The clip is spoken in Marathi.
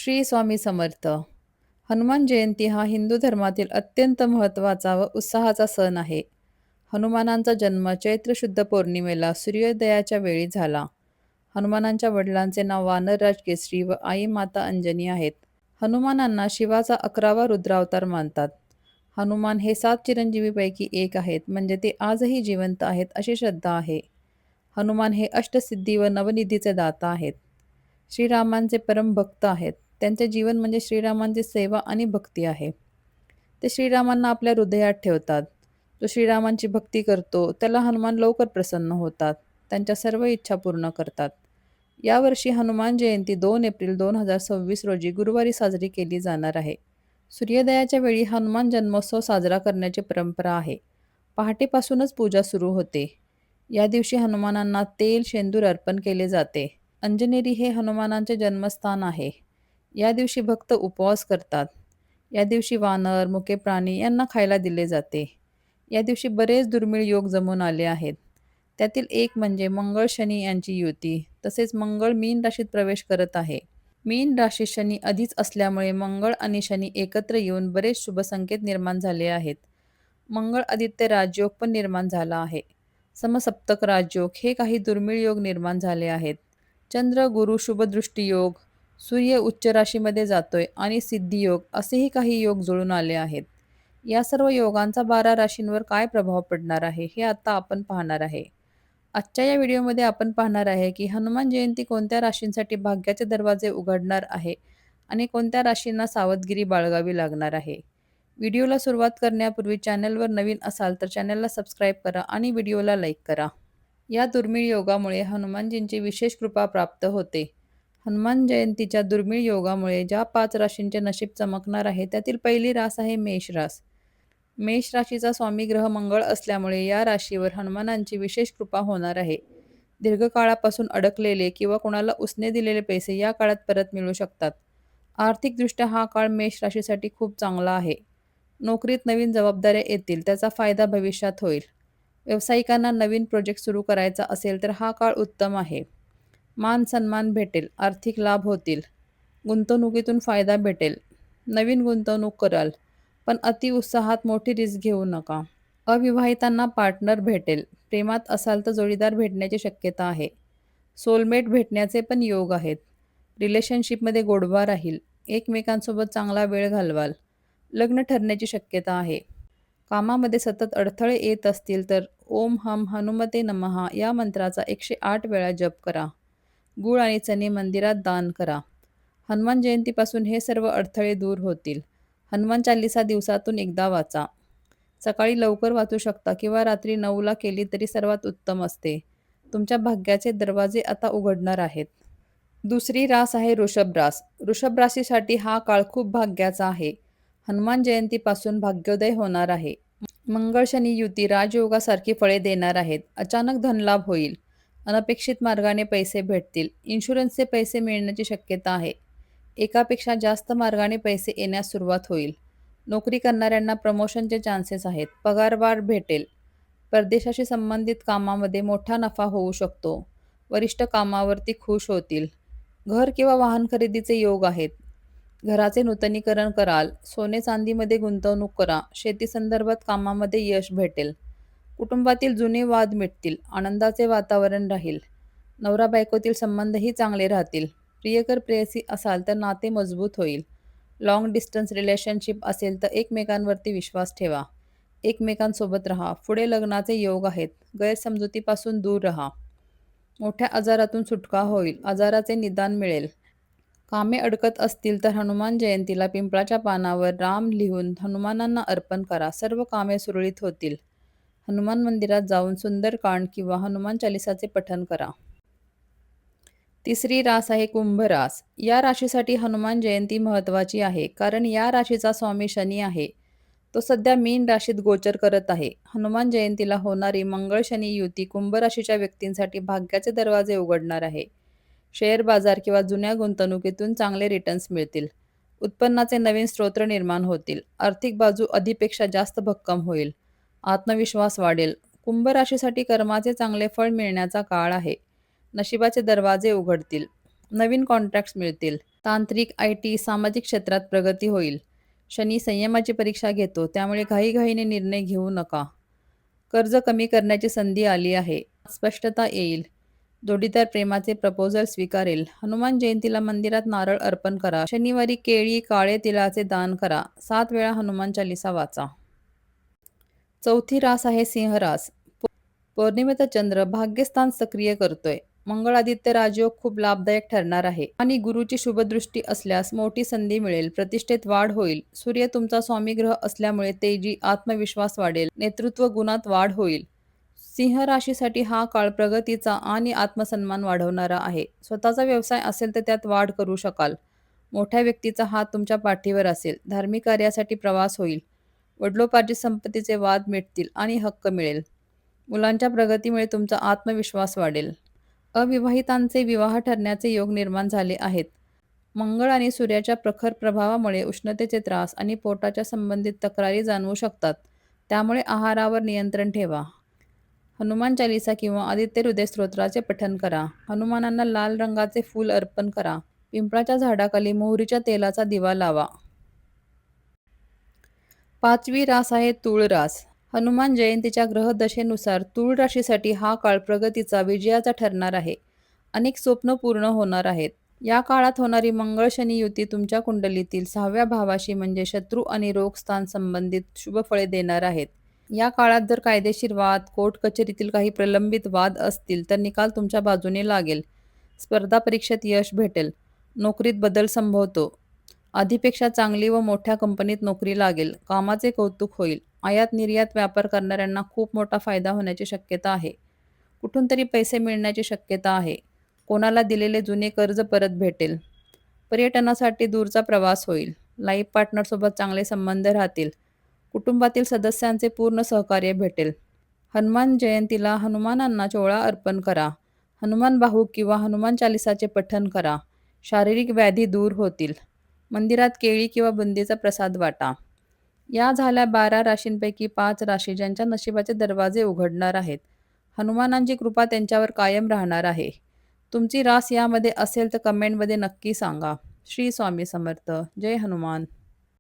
श्री स्वामी समर्थ. हनुमान जयंती हा हिंदू धर्मातील अत्यंत महत्त्वाचा व उत्साहाचा सण आहे. हनुमानांचा जन्म चैत्र शुद्ध पौर्णिमेला सूर्योदयाच्या वेळी झाला. हनुमानांच्या वडिलांचे नाव वानरराज केसरी व आई माता अंजनी आहेत. हनुमानांना शिवाचा 11वा रुद्रावतार मानतात. हनुमान हे 7 चिरंजीवीपैकी एक आहेत, म्हणजे ते आजही जिवंत आहेत अशी श्रद्धा आहे. हनुमान हे अष्टसिद्धी व नवनिधीचे दाता आहेत. श्रीरामांचे परम भक्त आहेत. त्यांचे जीवन म्हणजे श्रीरामांची सेवा आणि भक्ती आहे. ते श्रीरामांना आपल्या हृदयात ठेवतात. जो श्रीरामांची भक्ती करतो त्याला हनुमान लवकर प्रसन्न होतात. त्यांच्या सर्व इच्छा पूर्ण करतात. यावर्षी हनुमान जयंती 2 एप्रिल 2026 रोजी गुरुवारी साजरी केली जाणार आहे. सूर्योदयाच्या वेळी हनुमान जन्मोत्सव साजरा करण्याची परंपरा आहे. पहाटेपासूनच पूजा सुरू होते. या दिवशी हनुमानांना तेल, शेंदूर अर्पण केले जाते. अंजनेरी हे हनुमानांचे जन्मस्थान आहे. या दिवशी भक्त उपवास करतात. या दिवशी वानर, मुके प्राणी यांना खायला दिले जाते. या दिवशी बरेच दुर्मिळ योग जमून आले आहेत. त्यातील एक म्हणजे मंगळ शनी यांची युती. तसेच मंगळ मीन राशीत प्रवेश करत आहे. मीन राशीत शनी आधीच असल्यामुळे मंगळ आणि शनी एकत्र येऊन बरेच शुभ संकेत निर्माण झाले आहेत. मंगळ आदित्य राजयोग पण निर्माण झाला आहे. समसप्तक राजयोग हे काही दुर्मिळ योग निर्माण झाले आहेत. चंद्र गुरु शुभदृष्टी योग, सूर्य उच्च राशीमध्ये जातोय आणि सिद्धी योग असेही काही योग जुळून आले आहेत. या सर्व योगांचा 12 राशींवर काय प्रभाव पडणार आहे हे आता आपण पाहणार आहे. आजच्या या व्हिडिओमध्ये आपण पाहणार आहे की हनुमान जयंती कोणत्या राशींसाठी भाग्याचे दरवाजे उघडणार आहे आणि कोणत्या राशींना सावधगिरी बाळगावी लागणार आहे. व्हिडिओला सुरुवात करण्यापूर्वी चॅनलवर नवीन असाल तर चॅनलला सबस्क्राईब करा आणि व्हिडिओला लाईक करा. या दुर्मिळ योगामुळे हनुमानजींची विशेष कृपा प्राप्त होते. हनुमान जयंतीच्या दुर्मिळ योगामुळे ज्या 5 राशींचे नशीब चमकणार आहे त्यातील पहिली रास आहे मेष रास. मेष राशीचा स्वामी ग्रह मंगळ असल्यामुळे या राशीवर हनुमानांची विशेष कृपा होणार आहे. दीर्घकाळापासून अडकलेले किंवा कोणाला उसने दिलेले पैसे या काळात परत मिळू शकतात. आर्थिकदृष्ट्या हा काळ मेष राशीसाठी खूप चांगला आहे. नोकरीत नवीन जबाबदाऱ्या येतील, त्याचा फायदा भविष्यात होईल. व्यावसायिकांना नवीन प्रोजेक्ट सुरू करायचा असेल तर हा काळ उत्तम आहे. मान सन्मान भेटेल, आर्थिक लाभ होतील. गुंतवणुकीतून फायदा भेटेल. नवीन गुंतवणूक कराल, पण अतिउत्साहात मोठी रिस्क घेऊ नका. अविवाहितांना पार्टनर भेटेल. प्रेमात असाल तर जोडीदार भेटण्याची शक्यता आहे. सोलमेट भेटण्याचे पण योग आहेत. रिलेशनशिपमध्ये गोडवा राहील. एकमेकांसोबत चांगला वेळ घालवाल. लग्न ठरण्याची शक्यता आहे. कामामध्ये सतत अडथळे येत असतील तर ओम हम हनुमते नमः या मंत्राचा 108 वेळा जप करा. गूळ आणि चणे मंदिरात दान करा. हनुमान जयंतीपासून हे सर्व अडथळे दूर होतील. हनुमान चालीसा दिवसातून एकदा वाचा. सकाळी लवकर वाचू शकता किंवा रात्री 9ला केली तरी सर्वात उत्तम असते. तुमच्या भाग्याचे दरवाजे आता उघडणार आहेत. दुसरी रास आहे वृषभ रास. वृषभ राशीसाठी हा काळ खूप भाग्याचा आहे. हनुमान जयंतीपासून भाग्योदय होणार आहे. मंगळ शनी युती राजयोगासारखी फळे देणार आहेत. अचानक धनलाभ होईल. अनपेक्षित मार्गाने पैसे भेटतील. इन्शुरन्सचे पैसे मिळण्याची शक्यता आहे. एकापेक्षा जास्त मार्गाने पैसे येण्यास सुरुवात होईल. नोकरी करणाऱ्यांना प्रमोशनचे चान्सेस आहेत. पगारवाढ भेटेल. परदेशाशी संबंधित कामामध्ये मोठा नफा होऊ शकतो. वरिष्ठ कामावरती खुश होतील. घर किंवा वाहन खरेदीचे योग आहेत. घराचे नूतनीकरण कराल. सोने चांदीमध्ये गुंतवणूक करा. शेती संदर्भात कामामध्ये यश भेटेल. कुटुंबातील जुने वाद मिटतील. आनंदाचे वातावरण राहील. नवरा बायकोतील संबंधही चांगले राहतील. प्रियकर प्रेयसी असाल तर नाते मजबूत होईल. लॉंग डिस्टन्स रिलेशनशिप असेल तर एकमेकांवरती विश्वास ठेवा. एकमेकांसोबत राहा. पुढे लग्नाचे योग आहेत. गैरसमजुतीपासून दूर राहा. मोठ्या आजारातून सुटका होईल. आजाराचे निदान मिळेल. कामे अडकत असतील तर हनुमान जयंतीला पिंपळाच्या पानावर राम लिहून हनुमानांना अर्पण करा. सर्व कामे सुरळीत होतील. हनुमान मंदिरात जाऊन सुंदरकांड किंवा हनुमान चालिसाचे पठण करा. तिसरी रास आहे कुंभ रास. या राशीसाठी हनुमान जयंती महत्त्वाची आहे, कारण या राशीचा स्वामी शनी आहे. तो सध्या मीन राशीत गोचर करत आहे. हनुमान जयंतीला होणारी मंगळ शनी युती कुंभ राशीच्या व्यक्तींसाठी भाग्याचे दरवाजे उघडणार आहे. शेअर बाजार किंवा जुन्या गुंतवणुकीतून चांगले रिटर्न्स मिळतील. उत्पन्नाचे नवीन स्रोत निर्माण होतील. आर्थिक बाजू आधीपेक्षा जास्त भक्कम होईल. आत्मविश्वास वाढेल. कुंभ राशीसाठी कर्माचे चांगले फळ मिळण्याचा काळ आहे. नशिबाचे दरवाजे उघडतील. नवीन कॉन्ट्रॅक्ट्स मिळतील. तांत्रिक, आय-टी, सामाजिक क्षेत्रात प्रगती होईल. शनी संयमाची परीक्षा घेतो, त्यामुळे घाईघाईने निर्णय घेऊ नका. कर्ज कमी करण्याची संधी आली आहे. स्पष्टता येईल. जोडीदार प्रेमाचे प्रपोजल स्वीकारेल. हनुमान जयंतीला मंदिरात नारळ अर्पण करा. शनिवारी केळी, काळे तिळाचे दान करा. 7 वेळा हनुमान चालीसा वाचा. चौथी रास आहे सिंह रास. पौर्णिमेचा चंद्र भाग्यस्थान सक्रिय करतोय. मंगळ आदित्य राजयोग खूप लाभदायक ठरणार आहे आणि गुरुची शुभदृष्टी असल्यास मोठी संधी मिळेल. प्रतिष्ठेत वाढ होईल. सूर्य तुमचा स्वामी ग्रह असल्यामुळे तेजी, आत्मविश्वास वाढेल. नेतृत्व गुणात वाढ होईल. सिंह राशीसाठी हा काळ प्रगतीचा आणि आत्मसन्मान वाढवणारा आहे. स्वतःचा व्यवसाय असेल तर त्यात वाढ करू शकाल. मोठ्या व्यक्तीचा हात तुमच्या पाठीवर असेल. धार्मिक कार्यासाठी प्रवास होईल. वडिलोपार्जित संपत्तीचे वाद मिटतील आणि हक्क मिळेल. मुलांच्या प्रगतीमुळे तुमचा आत्मविश्वास वाढेल. अविवाहितांचे विवाह ठरण्याचे योग निर्माण झाले आहेत. मंगळ आणि सूर्याच्या प्रखर प्रभावामुळे उष्णतेचे त्रास आणि पोटाच्या संबंधित तक्रारी जाणवू शकतात. त्यामुळे आहारावर नियंत्रण ठेवा. हनुमान चालीसा किंवा आदित्य हृदय स्तोत्राचे पठण करा. हनुमानांना लाल रंगाचे फूल अर्पण करा. पिंपळाच्या झाडाखाली मोहरीच्या तेलाचा दिवा लावा. 5वी रास आहे तूळ रास. हनुमान जयंतीच्या ग्रहदशेनुसार तूळ राशीसाठी हा काळ प्रगतीचा, विजयाचा ठरणार आहे. अनेक स्वप्न पूर्ण होणार आहेत. या काळात होणारी मंगळ-शनी युती तुमच्या कुंडलीतील 6व्या भावाशी म्हणजे शत्रू आणि रोग स्थान संबंधित शुभफळे देणार आहेत. या काळात जर कायदेशीर वाद, कोर्ट कचेरीतील काही प्रलंबित वाद असतील तर निकाल तुमच्या बाजूने लागेल. स्पर्धा परीक्षेत यश भेटेल. नोकरीत बदल संभवतो. आधीपेक्षा चांगली व मोठ्या कंपनीत नोकरी लागेल. कामाचे कौतुक होईल. आयात-निर्यात व्यापार करणाऱ्यांना खूप मोठा फायदा होण्याची शक्यता आहे. कुठून तरी पैसे मिळण्याची शक्यता आहे. कोणाला दिलेले जुने कर्ज परत भेटेल. पर्यटनासाठी दूरचा प्रवास होईल. लाईफ पार्टनरसोबत चांगले संबंध राहतील. कुटुंबातील सदस्यांचे पूर्ण सहकार्य भेटेल. हनुमान जयंतीला हनुमानांना चोळा अर्पण करा. हनुमान बाहू किंवा हनुमान चालीसाचे पठण करा. शारीरिक व्याधी दूर होतील. मंदिरात केळी किंवा बुंदीचा प्रसाद वाटा. या झाल्या 12 राशींपैकी 5 राशी ज्यांच्या नशिबाचे दरवाजे उघडणार आहेत. हनुमानांची कृपा त्यांच्यावर कायम राहणार आहे. तुमची रास यामध्ये असेल तर कमेंटमध्ये नक्की सांगा. श्री स्वामी समर्थ. जय हनुमान.